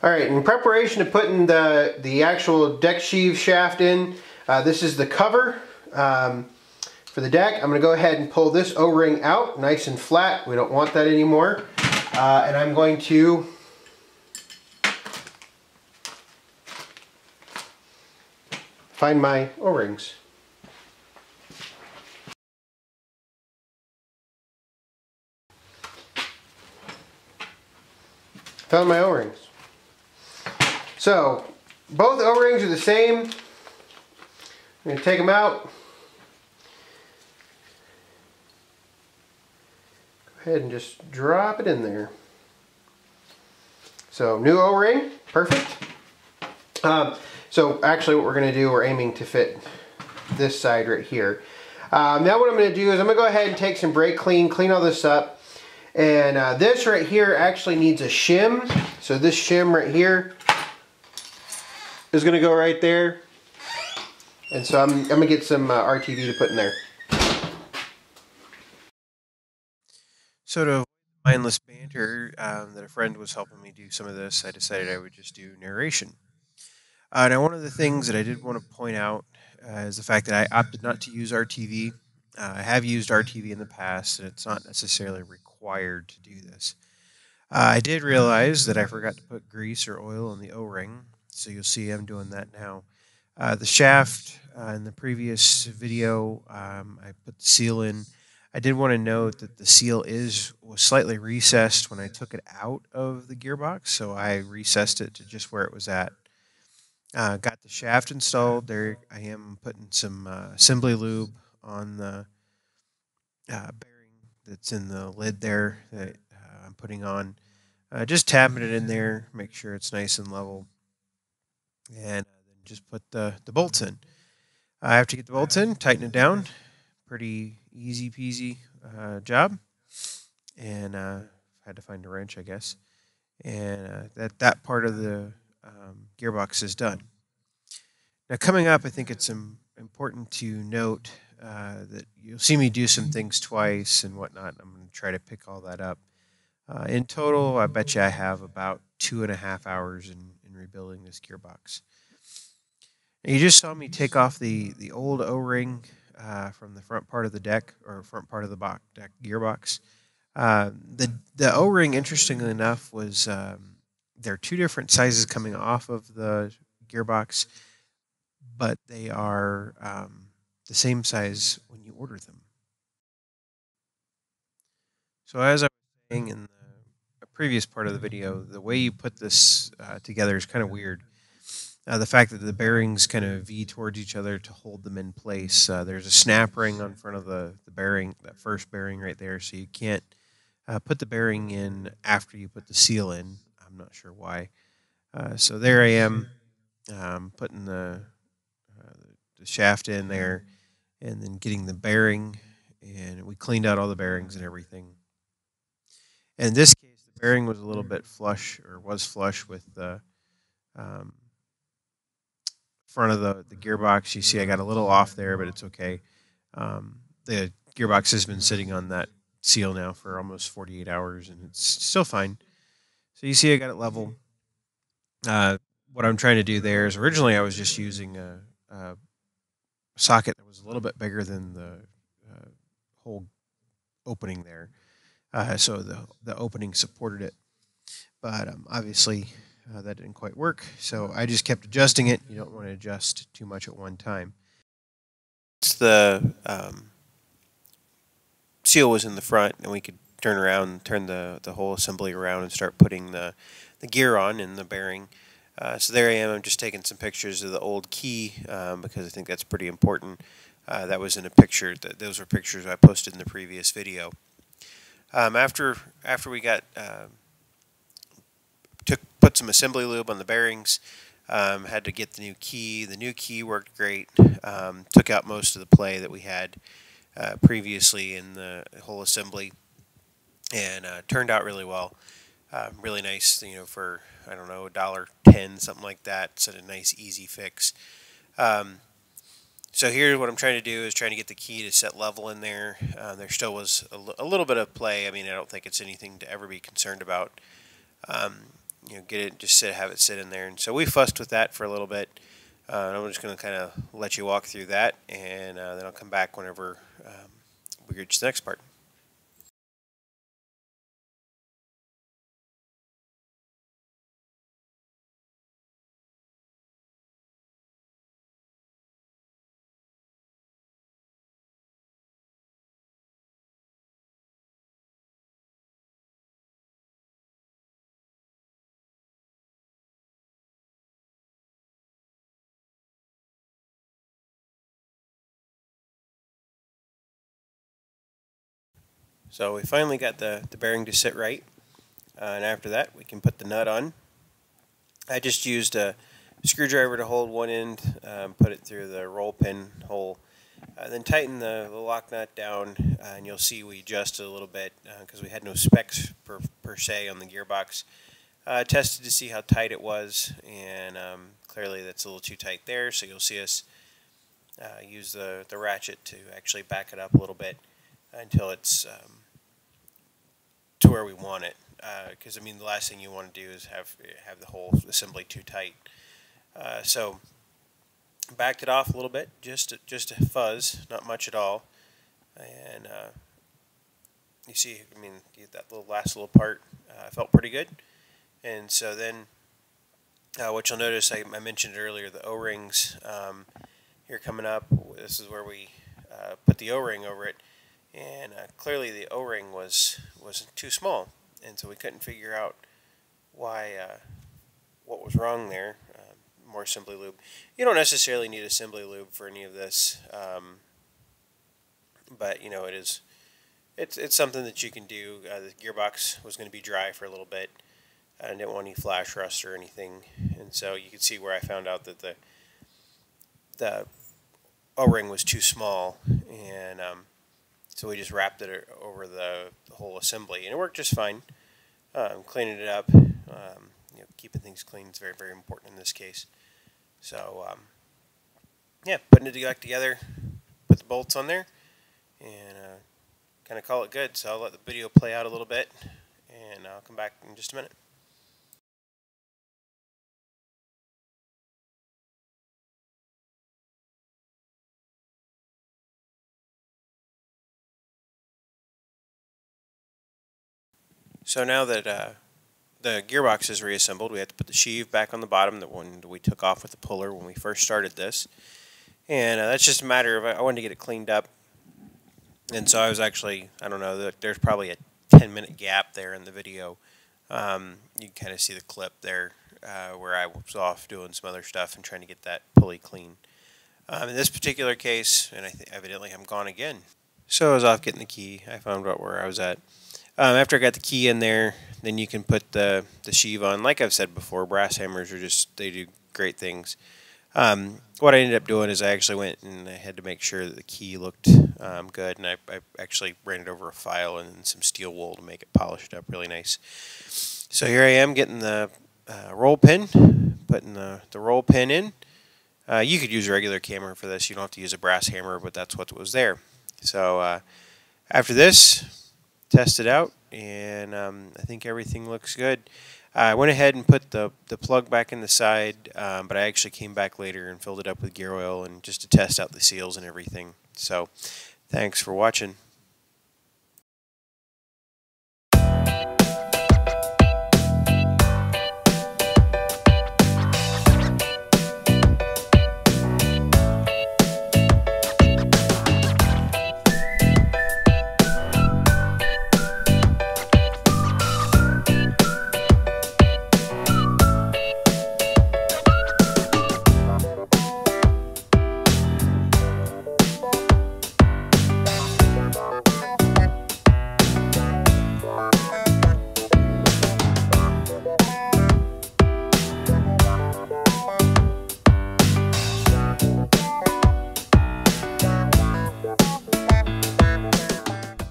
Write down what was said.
Alright, in preparation of putting the actual deck sheave shaft in, this is the cover for the deck. I'm going to go ahead and pull this O-ring out nice and flat. We don't want that anymore. And I'm going to find my O-rings. Found my O-rings. So, both O-rings are the same. I'm going to take them out. Go ahead and just drop it in there. So, new O-ring, perfect. So actually what we're going to do, we're aiming to fit this side right here. Now what I'm going to do is I'm going to go ahead and take some brake clean all this up. And this right here actually needs a shim. So this shim right here is going to go right there. And so I'm going to get some RTV to put in there. So to avoid mindless banter that a friend was helping me do some of this, I decided I would just do narration. Now one of the things that I did want to point out is the fact that I opted not to use RTV. I have used RTV in the past, and it's not necessarily required to do this. I did realize that I forgot to put grease or oil on the O-ring, so you'll see I'm doing that now. The shaft, in the previous video, I put the seal in. I did want to note that the seal was slightly recessed when I took it out of the gearbox, so I recessed it to just where it was at. Got the shaft installed. There I am putting some assembly lube on the bearing that's in the lid there that I'm putting on. Just tapping it in there, make sure it's nice and level, and then just put the bolts in. I have to get the bolts in, tighten it down. Pretty easy peasy job, and had to find a wrench, I guess. And that part of the gearbox is done. Now, coming up, I think it's important to note that you'll see me do some things twice and whatnot. I'm going to try to pick all that up. In total, I bet you I have about 2.5 hours in rebuilding this gearbox. Now, you just saw me take off the old O-ring from the front part of the deck, or front part of the deck gearbox. The O-ring, interestingly enough, was there are two different sizes coming off of the gearbox, but they are the same size when you order them. So as I was saying in the previous part of the video, the way you put this together is kind of weird. The fact that the bearings kind of V towards each other to hold them in place. There's a snap ring on front of the bearing, that first bearing right there, so you can't put the bearing in after you put the seal in. I'm not sure why. So there I am putting the shaft in there and then getting the bearing, and we cleaned out all the bearings and everything. And in this case, the bearing was a little bit flush, or was flush with the front of the gearbox. You see I got a little off there, but it's okay. The gearbox has been sitting on that seal now for almost 48 hours, and it's still fine. So you see I got it level. What I'm trying to do there is, originally I was just using a socket that was a little bit bigger than the whole opening there. So the opening supported it. But obviously that didn't quite work, so I just kept adjusting it. You don't want to adjust too much at one time. The seal was in the front, and we could turn around and turn the whole assembly around and start putting the gear on and the bearing. So there I am. I'm just taking some pictures of the old key because I think that's pretty important. That was in a picture. Those were pictures I posted in the previous video. After we got put some assembly lube on the bearings, had to get the new key. The new key worked great. Took out most of the play that we had previously in the whole assembly, and turned out really well. Really nice, for, I don't know, $1.10, something like that. It's a nice, easy fix. So here's what I'm trying to do, is trying to get the key to set level in there. There still was a little bit of play. I mean, I don't think it's anything to ever be concerned about. get it, just have it sit in there. And so we fussed with that for a little bit. And I'm just going to kind of let you walk through that, and then I'll come back whenever we reach the next part. So we finally got the bearing to sit right, and after that we can put the nut on. I just used a screwdriver to hold one end, put it through the roll pin hole, then tighten the lock nut down, and you'll see we adjusted a little bit because we had no specs per se on the gearbox. Tested to see how tight it was, and clearly that's a little too tight there, so you'll see us use the ratchet to actually back it up a little bit until it's to where we want it. Because I mean, the last thing you want to do is have the whole assembly too tight. So backed it off a little bit, just a fuzz, not much at all. And you see, I mean, that last little part felt pretty good. And so then, what you'll notice, I mentioned earlier, the O-rings here coming up. This is where we put the O-ring over it, and clearly the O-ring was too small, and so we couldn't figure out why what was wrong there. More assembly lube. You don't necessarily need assembly lube for any of this, but it's something that you can do. The gearbox was going to be dry for a little bit. I didn't want any flash rust or anything, and so you can see where I found out that the O-ring was too small, and so we just wrapped it over the whole assembly, and it worked just fine. Cleaning it up, keeping things clean is very, very important in this case. So yeah, putting it back together, put the bolts on there, and kind of call it good. So I'll let the video play out a little bit, and I'll come back in just a minute. So now that the gearbox is reassembled, we have to put the sheave back on the bottom, the one that we took off with the puller when we first started this. And that's just a matter of, I wanted to get it cleaned up. And so I was actually, I don't know, there's probably a 10-minute gap there in the video. You can kind of see the clip there where I was off doing some other stuff and trying to get that pulley clean. In this particular case, and evidently I'm gone again. So I was off getting the key. I found out where I was at. After I got the key in there, then you can put the sheave on. Like I've said before, brass hammers they do great things. What I ended up doing is I actually went and I had to make sure that the key looked good, and I actually ran it over a file and some steel wool to make it polished up really nice. So here I am getting the roll pin, putting the roll pin in. You could use a regular hammer for this. You don't have to use a brass hammer, but that's what was there. So after this, test it out, and I think everything looks good. I went ahead and put the plug back in the side, but I actually came back later and filled it up with gear oil and just to test out the seals and everything. So thanks for watching.